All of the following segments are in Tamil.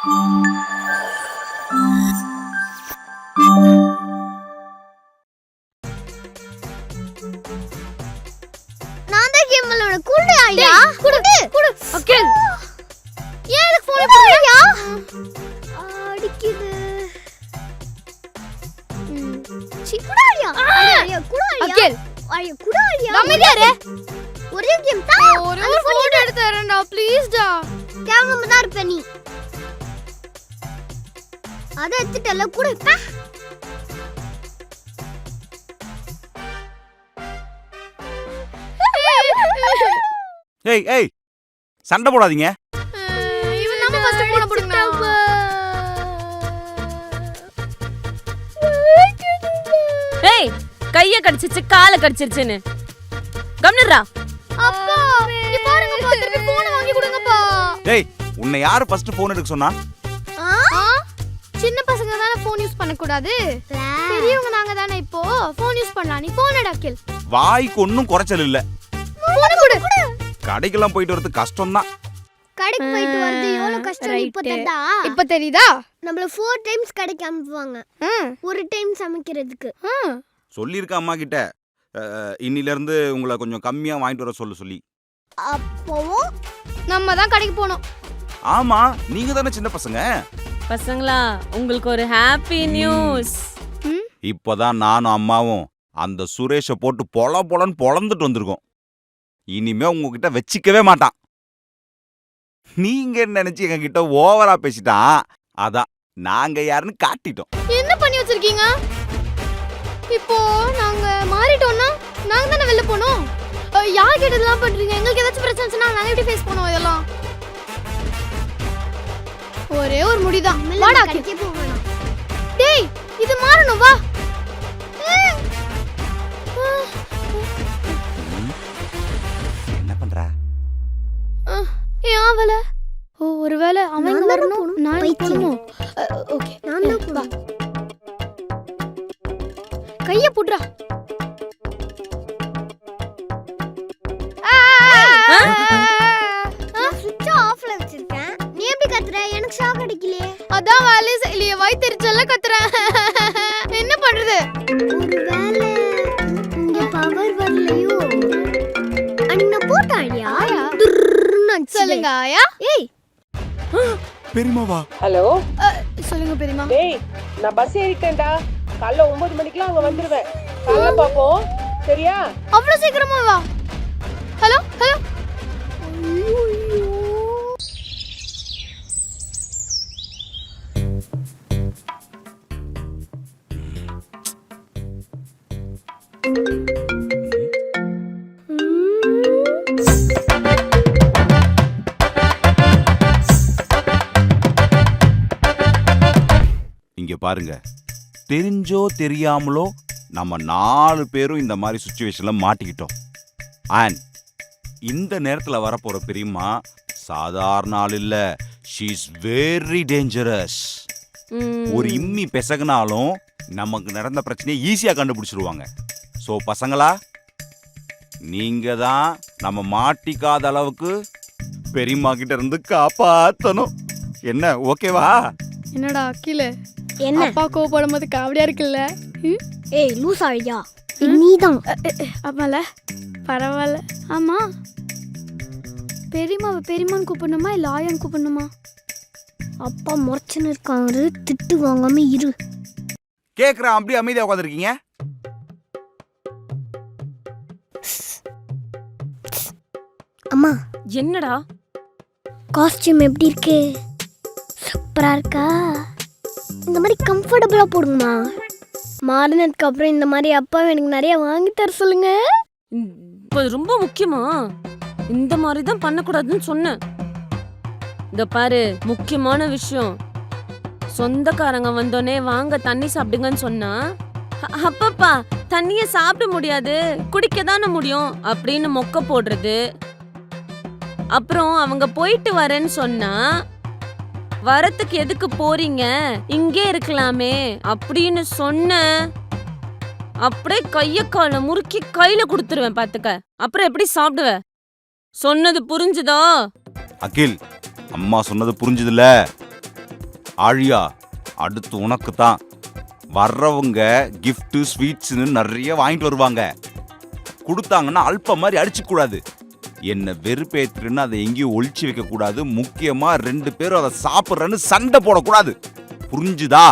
நான் தான் கேம் விளையாட குடு ஐயா குடு குடு அகில் ஏன் எனக்கு போன் போடுறியா அடிக்குது சி குடு ஐயா ஐயா குடு ஐயா அகில் ஐயா குடு ஐயா அமைதியாரே ஒரே கேம் தான் ஒரு போன் எடுத்து தரேன்டா ப்ளீஸ் டா கேமரா தான் இருப்ப நீ அத எடுத்துட்டல குடு ஏய் ஏய் சண்டை போடாதீங்க. இவன் நம்ம ஃபர்ஸ்ட் போன போடுங்க. ஏய் கைய கடிச்சிச்சு கால கடிச்சிருச்சுன்னு கம்னறா. அப்பா நீ பாருங்கப்பா திருப்பி போன் வாங்கி கொடுங்கப்பா. ஏய் உன்னை யாரு ஃபர்ஸ்ட் போன் எடுக்க சொன்னா? சின்ன பசங்க தான போன் யூஸ் பண்ண கூடாது. பெரியவங்க நாங்க தான இப்போ போன் யூஸ் பண்ணலாம். நீ போன் எடு அகில். வாய்க்கு ஒண்ணும் குறைச்சல் இல்ல. போன் கொடு. கடைக்கெல்லாம் போயிட்டு வரது கஷ்டம் தான். கடைக்கு போயிட்டு வரது எவ்வளவு கஷ்டம் இப்போதா. இப்ப தெரியுதா? நம்மள 4 டைம்ஸ் கடைக்கு அனுப்புவாங்க. ஒரு டைம் சமைக்கிறதுக்கு. சொல்லிருக்க அம்மா கிட்ட இன்னில இருந்து உங்களை கொஞ்சம் கம்மியா வாங்கிட்டு வர சொல்லி. அப்போ நம்ம தான் கடைக்கு போணும். ஆமா நீங்க தானே சின்ன பசங்க. பசங்களா உங்களுக்கு ஒரு ஹாப்பி நியூஸ். இப்போதான் நானும் அம்மாவும் அந்த சுரேஷை போட்டு பொலன்னு பொளந்துட்டு வந்திருக்கோம். இனிமே உங்ககிட்ட வச்சிக்கவே மாட்டான். நீங்க நினைச்சு எங்க கிட்ட ஓவரா பேசிட்டான். அதான் நாங்க யாருன்னு காட்டிட்டோம். என்ன பண்ணி வச்சிருக்கீங்க? இப்போ நாங்க மாறிட்டோம்னா நாங்க தானே வெளில போனோம். யார் கிட்ட இதெல்லாம் பண்றீங்க? எங்களுக்கு ஏதாச்சும் பிரச்சனை இருந்துச்சுன்னா நாங்க எப்படி ஃபேஸ் பண்ணுவோம் இதெல்லாம்? ஒரே ஒரு முடிதான். வாடா கடைக்கு போவேணும். டேய் இது மாறணும் வா. என்ன பண்ற? ஏன் அவள? ஓ ஒருவேளை அவன் வரணும் நான் போணும். ஓகே நான் தான் வா. கைய புடுறா. சுவிட்ச் ஆஃப்ல வச்சிருக்கேன். நீ எப்படி கத்துற? எனக்கு ஷாக் அடிக்கலையே. அதான் வேலை செய்யலையே வயித்தெரிச்சல்ல கத்துறேன். என்ன பண்றது? ஒருவேளை இங்க பவர் வரலையோ? அண்ணா போட்டாடியா? சொல்லுங்க ஆயா. ஏய் பெரியமாவா? ஹலோ சொல்லுங்க பெரியமா. டேய் நான் பஸ் ஏறிட்டேன்டா. காலைல 9 மணிக்குலாம் அங்க வந்துருவேன். காலைல பாப்போம் சரியா? அவ்வளவு சீக்கிரமா வா. Hello hello. இங்க பாருங்க, தெரிஞ்சோ தெரியாமலோ நம்ம 4 பேரும் இந்த மாதிரி சுச்சுவேஷன்ல மாட்டிக்கிட்டோம். அண்ட் இந்த நேரத்துல வரப்போற பெரியம்மா சாதாரண ஆள் இல்ல. She is very dangerous. ஒரு இம்மி பெசகுனாலும் நமக்கு நடந்த பிரச்சனையை ஈஸியா கண்டுபிடிச்சிருவாங்க. ஸோ பசங்களா நீங்க தான் நம்ம மாட்டிக்காத அளவுக்கு பெரியம்மா கிட்ட இருந்து காப்பாத்தணும். என்ன ஓகேவா? என்னடா அகில் என்ன? அப்பா கோபப்படும் போது காவடியா இருக்குல்ல? ஏய் லூஸ் ஆயியா? நீதான். ஆமால பரவாயில்ல. ஆமா பெரியம்மாவை பெரியம்மான்னு கூப்பிடணுமா இல்லை ஆயான்னு கூப்பிடணுமா? அப்பா முறைச்சுன்னு இருக்காரு. திட்டு வாங்காம இரு. கேக்குறேன் அப்படியே அமைதியா உட்காந்துருக்கீங்க. அம்மா என்னடா காஸ்டியூம் எப்படி இருக்கு? சூப்பரா இருக்கா? இந்த மாதிரி கம்ஃபர்டபுளா போடுங்கம்மா. மாறினதுக்கு அப்புறம் இந்த மாதிரி அப்பா எனக்கு நிறைய வாங்கி தர சொல்லுங்க. இப்போ ரொம்ப முக்கியமா? இந்த மாதிரி தான் பண்ணக்கூடாதுன்னு சொன்னேன். இந்த பாரு முக்கியமான விஷயம். சொந்தக்காரங்க வந்தோடனே வாங்க தண்ணி சாப்பிடுங்கன்னு சொன்னா அப்பப்பா தண்ணிய சாப்பிட முடியாது குடிக்க தானே முடியும் அப்படின்னு மொக்க போடுறது. அப்புறம் அவங்க போயிட்டு வரேன்னு சொன்னா வரத்துக்கு எதுக்கு போறீங்க இங்கே இருக்கலாமே அப்படின்னு சொன்ன அப்படியே கைய கால முறுக்கி கையில குடுத்துருவேன் பாத்துக்க. அப்புறம் எப்படி சாப்பிடுவ? சொன்னது புரிஞ்சுதோ? அகில் அம்மா சொன்னது புரிஞ்சுதுல? ஆழியா அடுத்து உனக்கு தான். வர்றவங்க கிஃப்ட் ஸ்வீட்ஸ்னு நிறைய வாங்கிட்டு வருவாங்க. கொடுத்தாங்கன்னா அல்ப மாதிரி அடிச்சுக்க கூடாது. என்ன வெறுப்பேற்றுன்னு அதை எங்கேயும் ஒழிச்சு வைக்க கூடாது. முக்கியமா 2 பேரும் அதை சாப்பிட்றன்னு சண்டை போடக்கூடாது. புரிஞ்சுதா?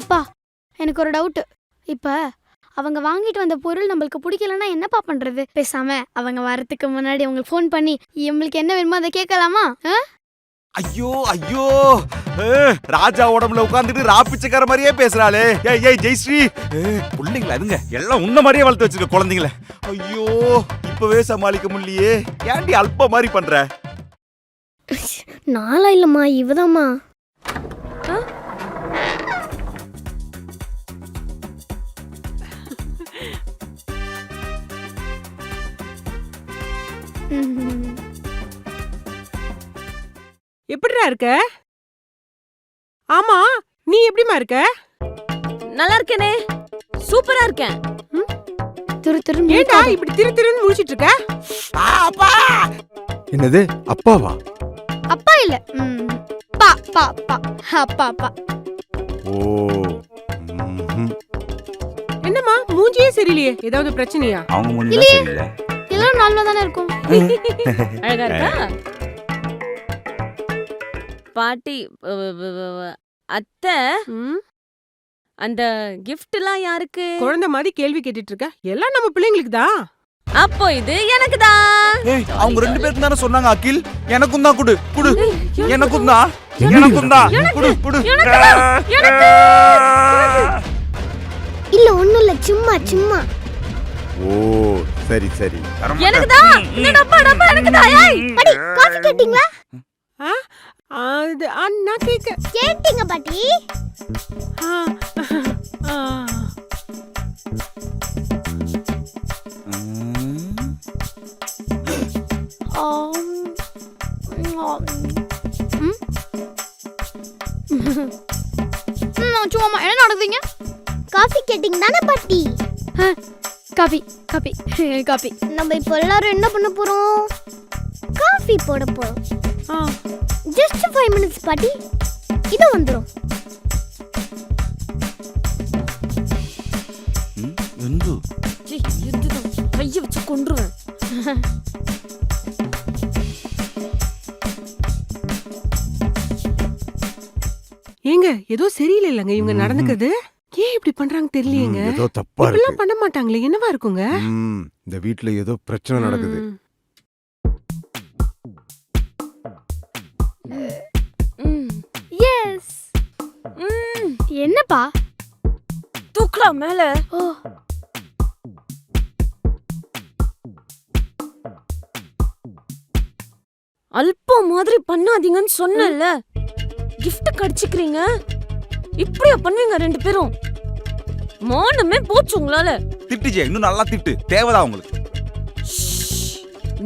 அப்பா எனக்கு ஒரு டவுட். இப்ப அவங்க வாங்கிட்டு வந்த பொருள் நம்மளுக்கு பிடிக்கலன்னா என்னப்பா பண்றது? பேசாம அவங்க வரதுக்கு முன்னாடி அவங்களுக்கு ஃபோன் பண்ணி நம்மளுக்கு என்ன வேணுமோ அதை கேட்கலாமா? ஐயோ ஐயோ, ராஜா உடம்புல உட்காந்துட்டு ராப்பிச்சக்கார மாதிரியே பேசுறாளே. ஏய் ஜெயஸ்ரீ, பிள்ளைங்களா அதுங்க எல்லாம் உன்ன மாதிரியே வளர்த்து வச்சிருக்க குழந்தைங்கள. ஐயோ இப்பவே சமாளிக்க முடியலையே. ஏன்டி அல்ப மாதிரி பண்ற? நாளா இல்லம்மா, இவதாம்மா. எப்படிடா இருக்க? ஆமா, நீ எப்படிமா இருக்க? நல்லா இருக்கேனே, சூப்பரா இருக்கேன். திரு திரு ஏண்டா இப்படி திரு திருன்னு முழிச்சிட்டு இருக்க? அப்பா. என்னது அப்பாவா? அப்பா இல்ல, பா பா பா அப்பா அப்பா. ஓ. என்னம்மா மூஞ்சியே சரியில்லையே, ஏதாவது பிரச்சனையா? அவங்க முன்னாடி தெரியல. எல்லாம் நல்லா தானே இருக்கும். அழகா இருக்கா பாட்டி? அத்தை, அந்த gift எல்லாம் யாருக்கு? குழந்தை மாதிரி கேள்வி கேட்டுட்டு இருக்க. எல்லாம் நம்ம பிள்ளைங்களுக்கு தான். அப்போ இது எனக்கு தான். ஏய், அவங்க 2 பேரும் தானே சொன்னாங்க அகில். எனக்கும் தான் குடு குடு. எனக்கும் தான். எனக்கும் தான். குடு குடு. இல்ல ஒண்ணும் இல்ல, சும்மா சும்மா. ஓ சரி சரி. எனக்கு தான். இந்த டப்பா டப்பா எனக்கு தான். ஏய் பாட்டி, காஃபி கேட்டிங்களா? அது அண்ணா கேக்க கேட்டிங்க பாட்டி. சும்மா என்ன நடக்குதுங்க? காஃபி கேட்டிங்க தானே பாட்டி? Coffee coffee coffee. நம்ம இப்போ எல்லாரும் என்ன பண்ண போறோம்? காஃபி போட போறோம். ஜஸ்ட் 5 minutes பாட்டி, இது வந்துரும். எந்து இதுதான் கைய வச்சு கொன்றுவேன். ஏங்க ஏதோ சரியில்லைங்க இவங்க நடந்துக்கிறது. ஏன் இப்படி பண்றாங்க தெரியலையேங்க. ஏதோ தப்பா இப்படிலாம் இருக்கு. பண்ண மாட்டாங்களே, என்னவா இருக்குங்க? இந்த வீட்ல ஏதோ பிரச்சனை நடக்குது. எஸ். என்னப்பா? தூக்கலாம் மேல. ஓ, அல்பம் மாதிரி பண்ணாதீங்கன்னு சொன்னேன்ல. gift கடிச்சுக்கிறீங்க. இப்படியா பண்ணுவீங்க 2 பேரும்? மானமே போச்சு உங்களால. திட்டுஜே, இன்னும் நல்லா திட்டு. தேவைதான் உங்களுக்கு.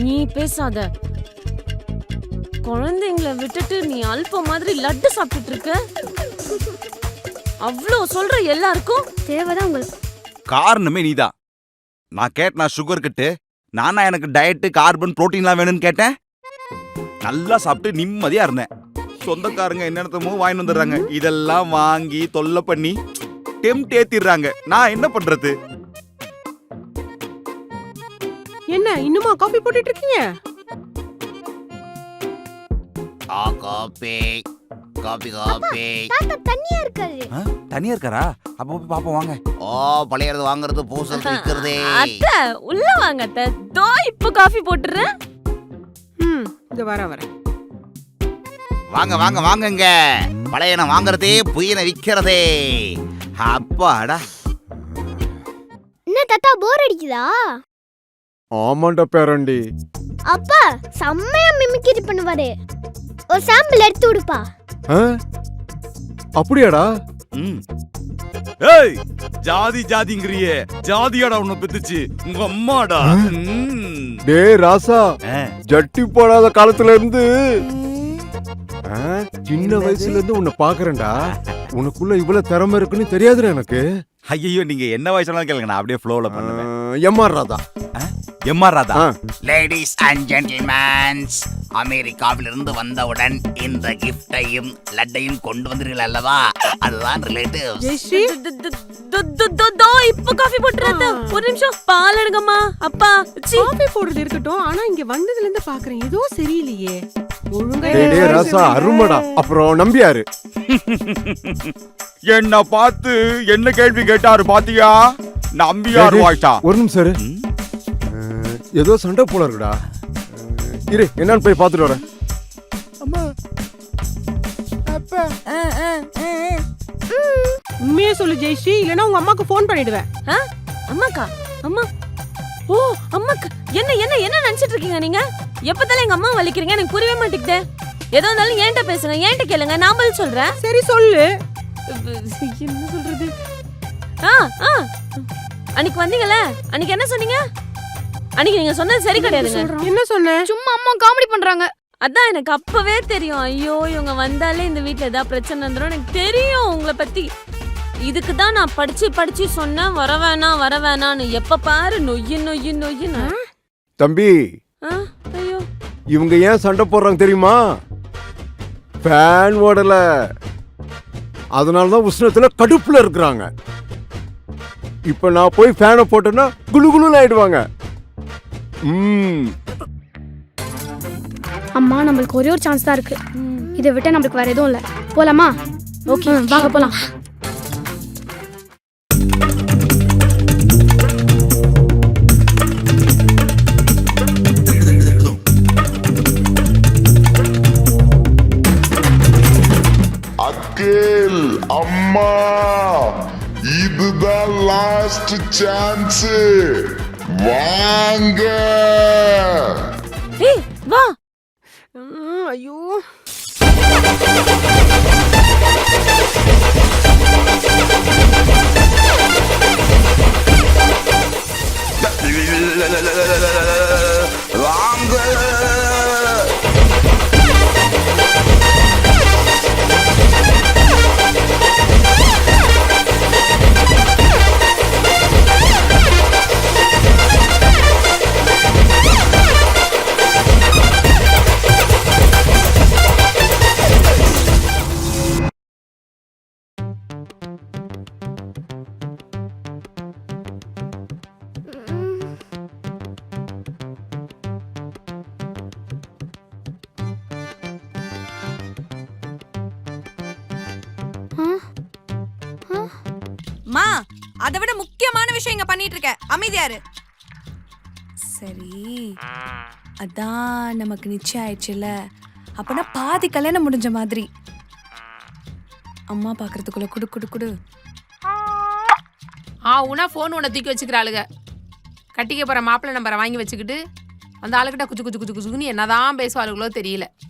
நீ பேசாத. குழந்தைங்களை விட்டுட்டு நீ அல்பம் மாதிரி லட்டு சாப்பிட்டுட்டு இருக்க. அவ்வளோ சொல்ற எல்லாருக்கும் தேவைதான் உங்களுக்கு. காரணமே நீதான். நான் கேட்டேன் சுகர் கட்டு. நானா எனக்கு டயட்டு கார்பன் புரோட்டீன்லாம் வேணும்னு கேட்டேன். நல்லா சாப்பிட்டு நிம்மதியா இருந்தேன். சொந்தக்காரங்க என்னென்னமோ வாங்கிட்டு வந்துடுறாங்க. இதெல்லாம் வாங்கி தொல்லை பண்ணி டெம்ட் ஏத்திடுறாங்க. நான் என்ன பண்றது? என்ன இன்னுமா காபி போட்டுட்டு இருக்கீங்க? Coffee coffee coffee. தாத்தா தண்ணியா இருக்காது. தனியா இருக்காரா? அப்ப போய் பாப்போம் வாங்க. ஓ பழையறது வாங்குறது பூசல் விக்கிறதே. அத்தை உள்ள வாங்க அத்தை. தோ இப்ப காஃபி போட்டுறேன். இந்த வரேன். வாங்க வாங்க வாங்குங்க. பழையன வாங்குறதே புயன விக்கிறதே. அப்பாடா. என்ன தாத்தா போர் அடிக்குதா? ஆமாண்டா பேரண்டி. அப்பா செம்மையா மிமிக்ரி பண்ணுவாரு. ஒரு சாம்பிள் எடுத்து விடுப்பா. அப்படியாடா? ஏய், ஜாதி ஜாதிங்கறியே. ஜாதியாடா உன்னை பெத்துச்சு உங்க அம்மாடா. டேய் ராசா, ஜட்டி போடாத காலத்துல இருந்து சின்ன வயசுல இருந்து உன்னை பாக்குறேன்டா. உனக்குள்ள இவ்வளவு திறமை இருக்குன்னு தெரியாதுடா எனக்கு. ஐயோ, நீங்க என்ன வயசுல கேளுங்க, நான் அப்படியே ஃப்ளோல பண்ணுவேன். MR Radha. MR Radha. Ladies and gentlemen's, அமெரிக்காவிலிருந்து வந்தவுடன் இந்த கிஃப்டையும் லட்டையும் கொண்டு வந்தீர்கள் அல்லவா, அதுதான் ரிலேட்டிவ். ஜெயஸ்ரீ இப்ப காஃபி போட்டுறாத. ஒரு நிமிஷம் பால் எடுங்கம்மா. அப்பா சீ. காஃபி போடுறது இருக்கட்டும், ஆனா இங்க வந்ததுல இருந்து பாக்குறேன் ஏதோ சரியில்லையே. ஒழுங்கா டேய் ராசா அருமடா. அப்புறம் நம்பியாரு என்ன பார்த்து என்ன கேள்வி கேட்டாரு பாத்தியா? நம்பியார் வாய்ஸா? ஒரு நிமிஷம் இரு. ஏதோ சண்டை போல இருக்குடா. இரு என்னன்னு போய் பார்த்துட்டு வரேன். உண்மையே சொல்லு ஜெயஸ்ரீ, இல்லனா உங்க அம்மாக்கு ஃபோன் பண்ணிடுவேன். ஆ? அம்மாக்கா? அம்மா ஓ அம்மாக்கா. என்ன என்ன என்ன நினைச்சிட்டு இருக்கீங்க நீங்க? எப்பதால எங்க அம்மா வலிக்கிறீங்க எனக்கு புரியவே மாட்டேங்குதே. ஏதோ இருந்தாலும் ஏன்ட்ட பேசுங்க, ஏன்ட்ட கேளுங்க, நான் பதில் சொல்றேன். சரி சொல்லு. என்ன சொல்றது? ஆ ஆ அன்னைக்கு வந்தீங்கல, அன்னைக்கு என்ன சொன்னீங்க? அன்னைக்கு நீங்க சொன்னது சரி கிடையாதுங்க. என்ன சொன்ன? சும்மா அம்மா காமெடி பண்றாங்க. அதான் எனக்கு அப்பவே தெரியும். ஐயோ இவங்க வந்தாலே இந்த வீட்ல ஏதாவது பிரச்சனை வந்துடும் எனக்கு தெரியும் உங்களை பத்தி. இதுக்கு தான் நான் படிச்சு படிச்சு சொன்னேன் வர வேணான்னு. எப்ப பாரு நொய்யுன்னு. தம்பி ஐயோ இவங்க ஏன் சண்டை போடுறாங்க தெரியுமா? ஃபேன் ஓடல, அதனாலதான் உஷ்ணத்துல கடுப்புல இருக்கிறாங்க. இப்ப நான் போய் ஃபேனை போட்டேன்னா குளு குளுன்னு ஆயிடுவாங்க. அம்மா நம்மளுக்கு ஒரே ஒரு சான்ஸ் தான் இருக்கு. இதை விட்ட நம்மளுக்கு வேற எதுவும் இல்ல. போலாமா? ஓகே வாங்க போலாம். அகில் அம்மா, இதுதான் லாஸ்ட் சான்ஸ், வாங்க. ஏய் வா. ஐயோ வாங்க. மா, அதை விட முக்கியமான விஷயம் இங்க பண்ணிட்டு இருக்க. அமைதியாரு. சரி, அதான் நமக்கு நிச்சயம் ஆயிடுச்சுல, அப்பனா பாதி கல்யாணம் முடிஞ்ச மாதிரி. அம்மா பாக்குறதுக்குள்ள குடு குடு குடு. உனா போன் உன்னை தூக்கி வச்சுக்கிறாளுங்க. கட்டிக்க போற மாப்பிள்ளை நம்பரை வாங்கி வச்சுக்கிட்டு அந்த ஆளுகிட்ட குச்சு குச்சு குச்சு குச்சுன்னு என்னதான் பேசுவாளுங்களோ தெரியல.